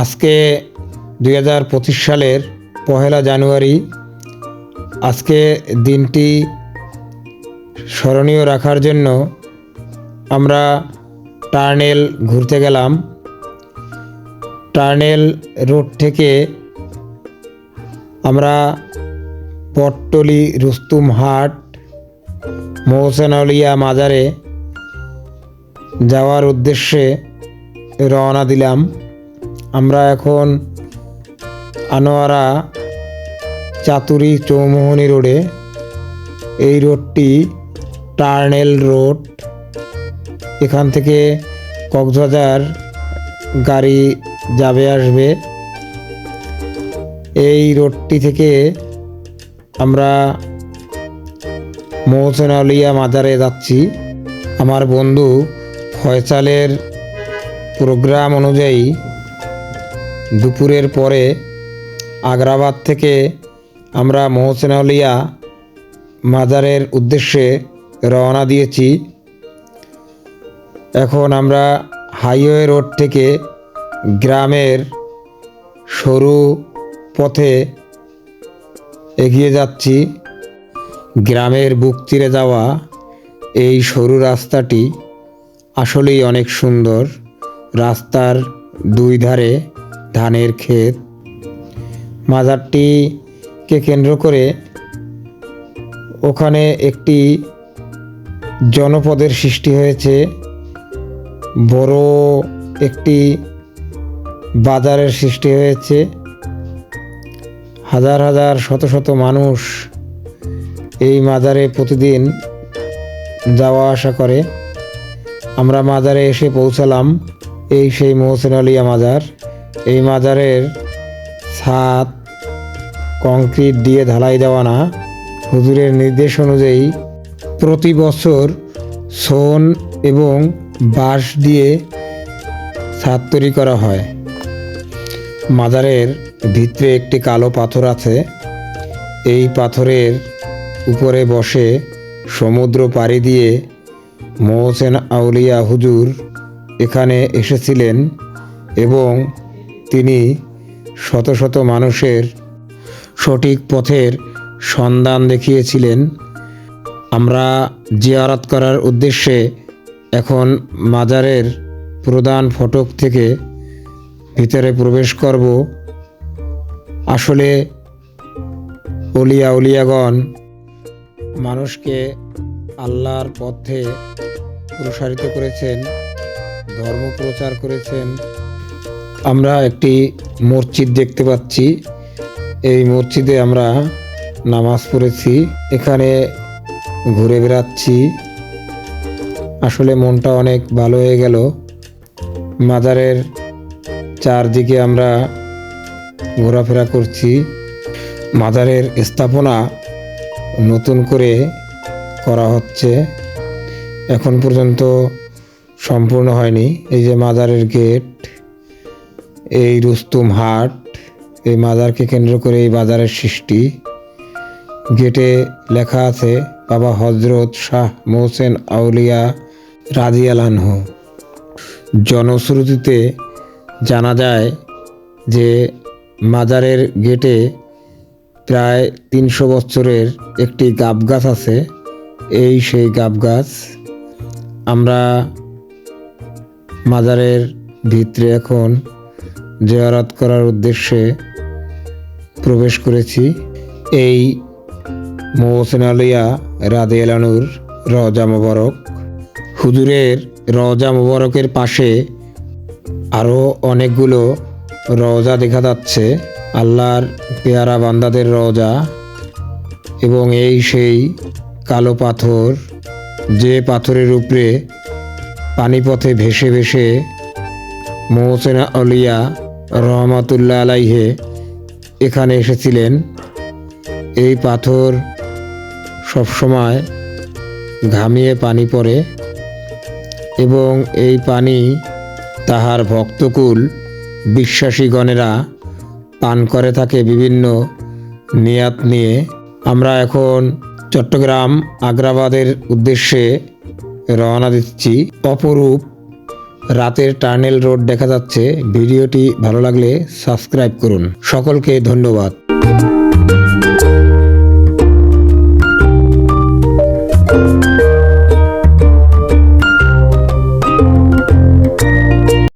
আজকে 2025 সালের 1 জানুয়ারি। আজকে দিনটি স্মরণীয় রাখার জন্য আমরা টার্নেল ঘুরতে গেলাম। টার্নেল রোড থেকে আমরা পট্টলি, রুস্তুমহাট, মোহসেন আউলিয়া মাজারে যাওয়ার উদ্দেশ্যে রওনা দিলাম। আমরা এখন আনোয়ারা চাতুরি চৌমোহনী রোডে। এই রোডটি টার্নেল রোড। এখান থেকে কক্সবাজার গাড়ি যাবে আসবে। এই রোডটি থেকে আমরা মোহসেন আউলিয়া মাজারে যাচ্ছি। আমার বন্ধু ফয়সালের প্রোগ্রাম অনুযায়ী দুপুরের পরে আগ্রাবাদ থেকে আমরা মোহসেন আউলিয়া মাজারের উদ্দেশ্যে রওনা দিয়েছি। এখন আমরা হাইওয়ে রোড থেকে গ্রামের সরু পথে এগিয়ে যাচ্ছি। গ্রামের বুক চিরে যাওয়া এই সরু রাস্তাটি আসলেই অনেক সুন্দর। রাস্তার দুই ধারে ধানের ক্ষেত। মাজারটিকে কেন্দ্র করে ওখানে একটি জনপদের সৃষ্টি হয়েছে। বড় একটি বাজারের সৃষ্টি হয়েছে। হাজার হাজার শত শত মানুষ এই মাজারে প্রতিদিন যাওয়া আসা করে। আমরা মাজারে এসে পৌঁছালাম। এই সেই মোহসেন আউলিয়া মাজার। এই মাজারের ছাদ কংক্রিট দিয়ে ঢালাই দেওয়া না। হুজুরের নির্দেশ অনুযায়ী প্রতি বছর শন এবং বাঁশ দিয়ে ছাদ তৈরি করা হয়। মাজারের ভিতরে একটি কালো পাথর আছে। এই পাথরের উপরে বসে সমুদ্র পাড়ি দিয়ে মোহসেন আউলিয়া হুজুর এখানে এসেছিলেন এবং তিনি শত শত মানুষের সঠিক পথের সন্ধান দেখিয়েছিলেন। আমরা জিয়ারত করার উদ্দেশ্যে এখন মাজারের প্রধান ফটক থেকে ভিতরে প্রবেশ করব। আসলে অলিয়া উলিয়াগণ মানুষকে আল্লাহর পথে প্রসারিত করেছেন, ধর্ম প্রচার করেছেন। আমরা একটি মসজিদ দেখতে পাচ্ছি। এই মসজিদে আমরা নামাজ পড়েছি। এখানে ঘুরে বেড়াচ্ছি। আসলে মনটা অনেক ভালো হয়ে গেল। মাজারের চারদিকে আমরা ঘোরাফেরা করছি। মাজারের স্থাপনা নতুন করে করা হচ্ছে, এখন পর্যন্ত সম্পূর্ণ হয়নি। এই যে মাজারের গেট, এই রুস্তুমহাট, এই মাজারকে কেন্দ্র করে এই বাজারের সৃষ্টি। গেটে লেখা আছে বাবা হজরত শাহ মোহসেন আউলিয়া রাদিয়াল্লাহু আনহু। জনশ্রুতিতে জানা যায় যে মাজারের গেটে প্রায় 300 বছরের একটি গাব গাছ আছে। এই সেই গাব গাছ। আমরা মাজারের ভিতরে এখন জিয়ারত করার উদ্দেশ্যে প্রবেশ করেছি। এই মোহসেন আউলিয়া রাদিয়াল্লাহু আনহুর রওজা মোবারক। হুজুরের রওজা মোবারকের পাশে আরও অনেকগুলো রওজা দেখা যাচ্ছে। আল্লাহর পেয়ারা বান্দাদের রওজা। এবং এই সেই কালো পাথর, যে পাথরের উপরে পানিপথে ভেসে ভেসে মোহসেন আউলিয়া রহমাতুল্লাহ আলাইহে এখানে এসেছিলেন। এই পাথর সবসময় ঘামিয়ে পানি পড়ে এবং এই পানি তাহার ভক্তকুল বিশ্বাসীগণেরা পান করে থাকে বিভিন্ন নিয়াত নিয়ে। আমরা এখন চট্টগ্রাম আগ্রাবাদের উদ্দেশ্যে রওনা দিচ্ছি। অপরূপ রাতের টানেল রোড দেখা যাচ্ছে। ভিডিওটি ভালো লাগলে সাবস্ক্রাইব করুন। সকলকে ধন্যবাদ।